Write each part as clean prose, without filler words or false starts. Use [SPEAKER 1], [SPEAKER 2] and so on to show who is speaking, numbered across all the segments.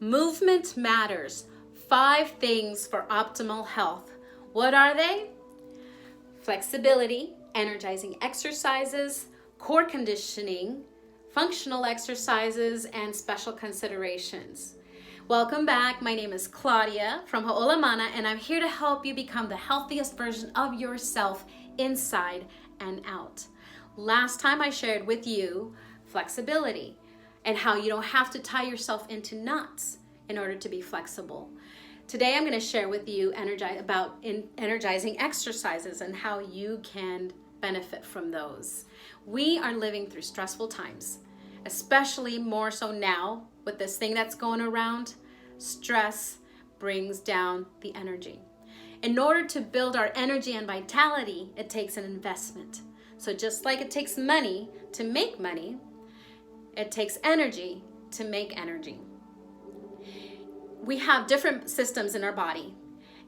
[SPEAKER 1] Movement matters. 5 things for optimal health. What are they? Flexibility, energizing exercises, core conditioning, functional exercises, and special considerations. Welcome back. My name is Claudia from Ha'olamana, and I'm here to help you become the healthiest version of yourself inside and out. Last time I shared with you flexibility and how you don't have to tie yourself into knots in order to be flexible. Today I'm going to share with you energizing exercises and how you can benefit from those. We are living through stressful times, especially more so now with this thing that's going around. Stress brings down the energy. In order to build our energy and vitality, it takes an investment. So just like it takes money to make money, it takes energy to make energy. We have different systems in our body,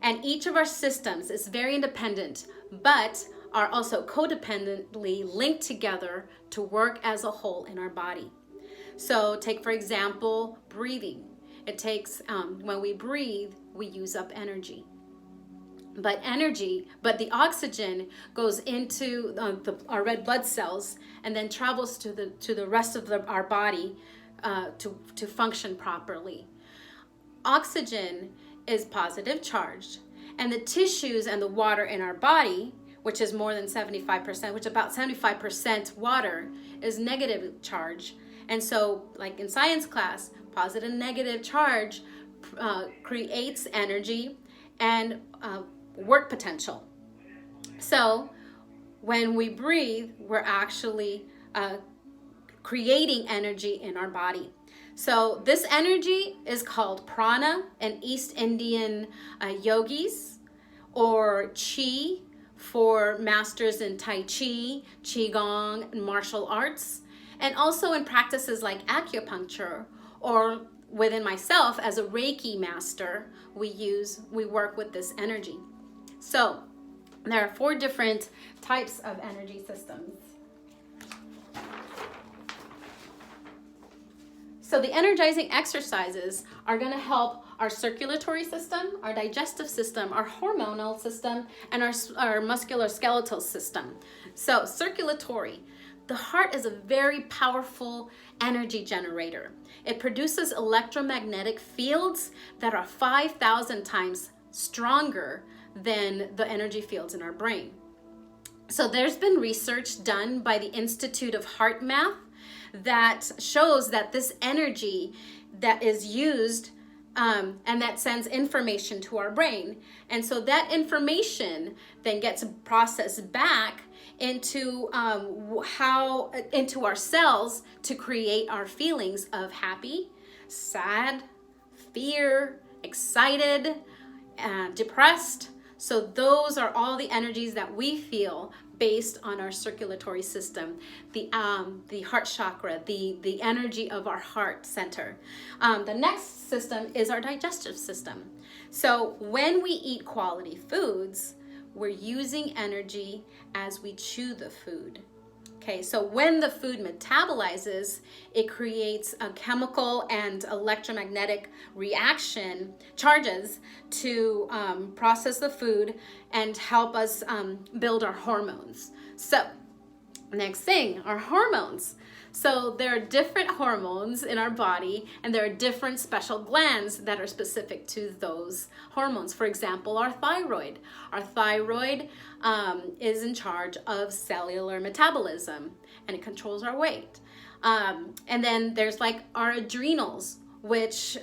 [SPEAKER 1] and each of our systems is very independent, but are also codependently linked together to work as a whole in our body. So take, for example, breathing. It takes, when we breathe, we use up energy. But the oxygen goes into our red blood cells and then travels to the rest of our body to function properly. Oxygen is positive charged, and the tissues and the water in our body, which is more than 75%, which about 75% water, is negative charge. And so, like in science class, positive and negative charge creates energy and work potential. So when we breathe, we're actually creating energy in our body. So this energy is called prana in East Indian yogis, or chi for masters in Tai Chi, Qigong, and martial arts, and also in practices like acupuncture, or within myself as a Reiki master, we work with this energy. So there are 4 different types of energy systems. So the energizing exercises are going to help our circulatory system, our digestive system, our hormonal system, and our musculoskeletal system. So circulatory. The heart is a very powerful energy generator. It produces electromagnetic fields that are 5,000 times stronger than the energy fields in our brain. So there's been research done by the Institute of Heart Math that shows that this energy that is used and that sends information to our brain. And so that information then gets processed back into our cells to create our feelings of happy, sad, fear, excited, depressed. So those are all the energies that we feel based on our circulatory system, the heart chakra, the energy of our heart center. The next system is our digestive system. So when we eat quality foods, we're using energy as we chew the food. Okay, so when the food metabolizes, it creates a chemical and electromagnetic reaction, charges to process the food and help us build our hormones. So next thing, our hormones. So there are different hormones in our body, and there are different special glands that are specific to those hormones. For example, our thyroid. Our thyroid is in charge of cellular metabolism, and it controls our weight. And then there's like our adrenals, which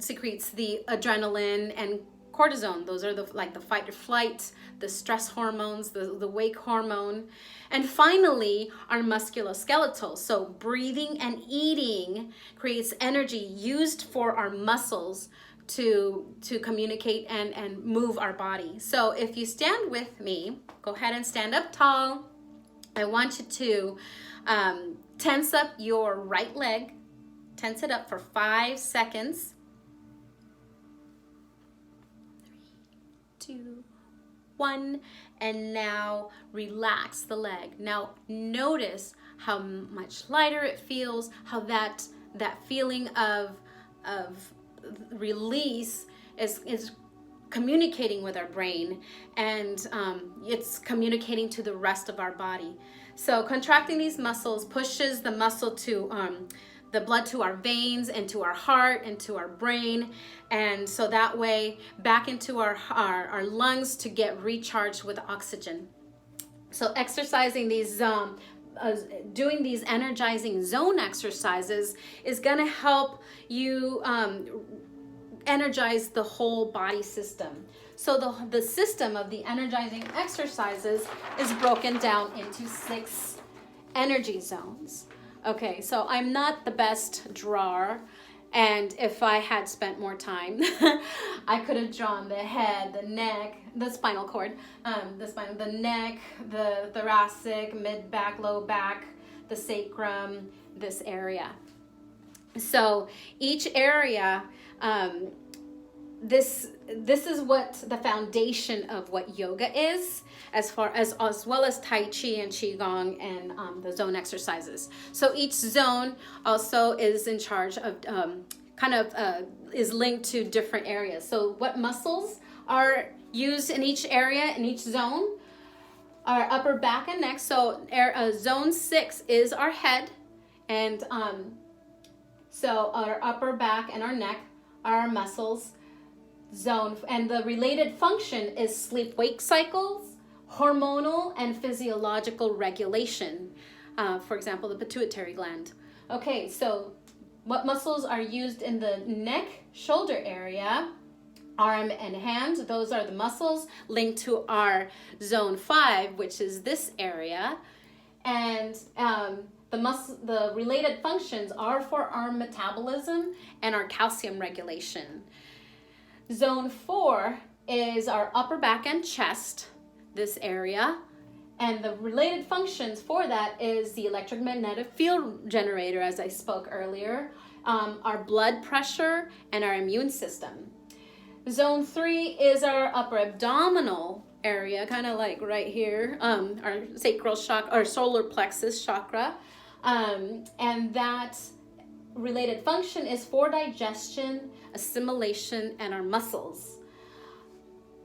[SPEAKER 1] secretes the adrenaline and cortisone. Those are the fight or flight, the stress hormones, the wake hormone. And finally, our musculoskeletal. So breathing and eating creates energy used for our muscles to communicate and move our body. So if you stand with me, go ahead and stand up tall. I want you to tense up your right leg. Tense it up for 5 seconds. 3, 2, 1, and now relax the leg. Now notice how much lighter it feels, how that feeling of of release is communicating with our brain, and it's communicating to the rest of our body. So contracting these muscles pushes the muscle to the blood to our veins and to our heart and to our brain, and so that way back into our lungs to get recharged with oxygen. So exercising these doing these energizing zone exercises is going to help you energize the whole body system. So the system of the energizing exercises is broken down into 6 energy zones. Okay, so I'm not the best drawer, and if I had spent more time, I could have drawn the head, the neck, the spinal cord, the neck, the thoracic, mid back, low back, the sacrum, this area. So each area, this is what the foundation of what yoga is, as well as Tai Chi and Qigong and the zone exercises. So each zone also is in charge of is linked to different areas. So what muscles are used in each area, in each zone? Our upper back and neck. So zone 6 is our head, and so our upper back and our neck are our muscles. Zone, and the related function is sleep-wake cycles, hormonal and physiological regulation. For example, the pituitary gland. Okay, so what muscles are used in the neck, shoulder area? Arm and hand, those are the muscles linked to our zone 5, which is this area. And the related functions are for our metabolism and our calcium regulation. Zone 4 is our upper back and chest, this area, and the related functions for that is the electromagnetic field generator, as I spoke earlier, our blood pressure, and our immune system. Zone 3 is our upper abdominal area, kind of like right here, our sacral chakra, or solar plexus chakra, and that related function is for digestion, assimilation, and our muscles.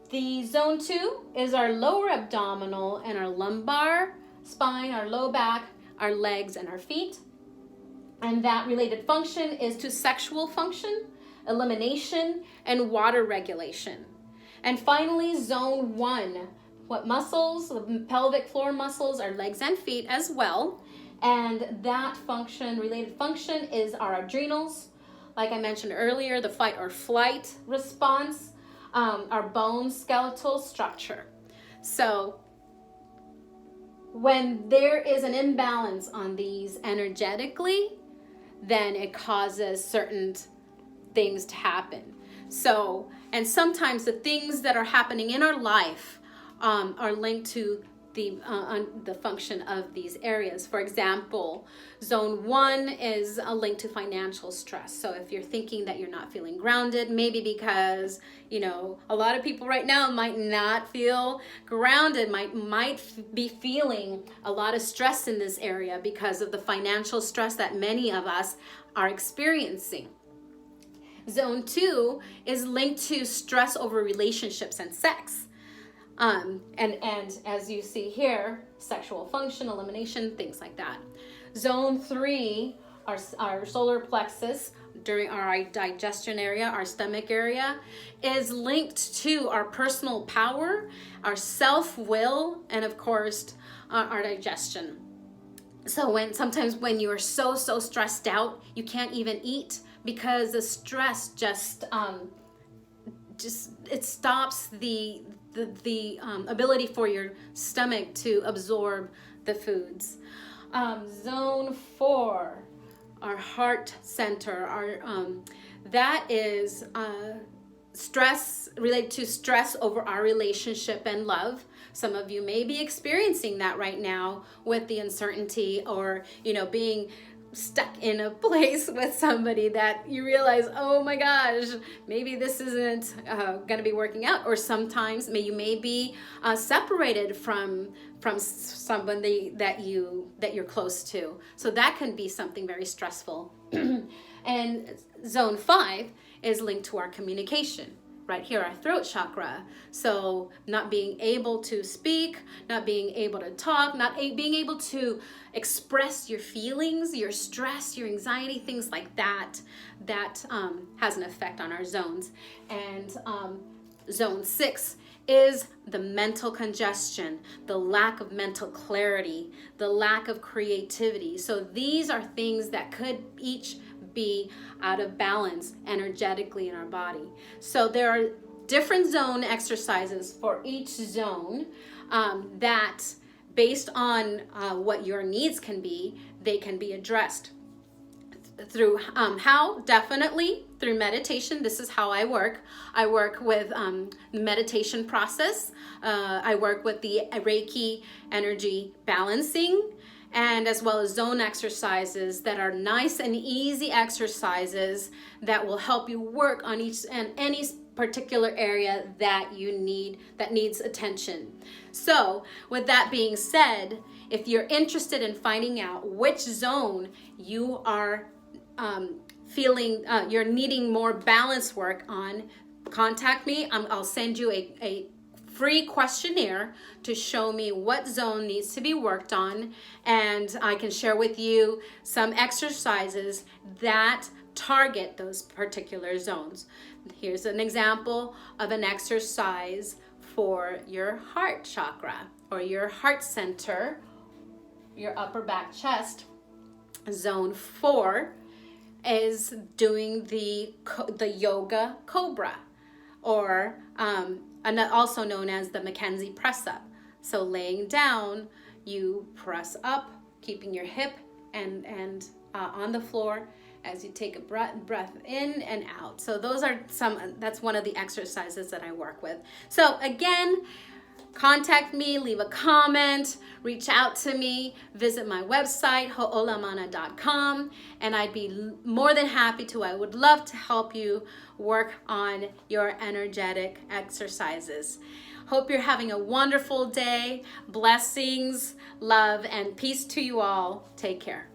[SPEAKER 1] The zone 2 is our lower abdominal and our lumbar spine, our low back, our legs, and our feet. And that related function is to sexual function, elimination, and water regulation. And finally, zone 1, what muscles? The pelvic floor muscles, our legs and feet as well. And that function, related function, is our adrenals. Like I mentioned earlier, the fight or flight response, our bone skeletal structure. So when there is an imbalance on these energetically, then it causes certain things to happen. So, and sometimes the things that are happening in our life are linked to the function of these areas. For example, zone 1 is a link to financial stress. So if you're thinking that you're not feeling grounded, maybe because, a lot of people right now might not feel grounded, might be feeling a lot of stress in this area because of the financial stress that many of us are experiencing. Zone 2 is linked to stress over relationships and sex. And as you see here, sexual function, elimination, things like that. Zone 3, our solar plexus, during our digestion area, our stomach area, is linked to our personal power, our self-will, and of course, our digestion. So sometimes when you are so stressed out, you can't even eat because the stress just it stops the ability for your stomach to absorb the foods. Zone 4, our heart center, that is stress related to stress over our relationship and love. Some of you may be experiencing that right now with the uncertainty or being stuck in a place with somebody that you realize, oh my gosh, maybe this isn't going to be working out. Or sometimes you may be separated from somebody that you're close to. So that can be something very stressful. And zone 5 is linked to our communication. Right here, our throat chakra. So not being able to speak, not being able to talk, not being able to express your feelings, your stress, your anxiety, things like that, that has an effect on our zones. And zone 6 is the mental congestion, the lack of mental clarity, the lack of creativity. So these are things that could each be out of balance energetically in our body. So there are different zone exercises for each zone that, based on what your needs can be, they can be addressed through how? Definitely through meditation. This is how I work. I work with the meditation process. I work with the Reiki energy balancing, and as well as zone exercises that are nice and easy exercises that will help you work on each and any particular area that you need, that needs attention. So with that being said, if you're interested in finding out which zone you are feeling you're needing more balance work on, contact me. I'll send you a free questionnaire to show me what zone needs to be worked on, and I can share with you some exercises that target those particular zones. Here's an example of an exercise for your heart chakra or your heart center, your upper back chest. Zone 4 is doing the yoga cobra, or also known as the Mackenzie press up. So laying down, you press up, keeping your hip and on the floor as you take a breath in and out. So those are that's one of the exercises that I work with. So again, contact me, leave a comment, reach out to me, visit my website, ho'olamana.com, and I'd be more than happy to. I would love to help you work on your energetic exercises. Hope you're having a wonderful day. Blessings, love, and peace to you all. Take care.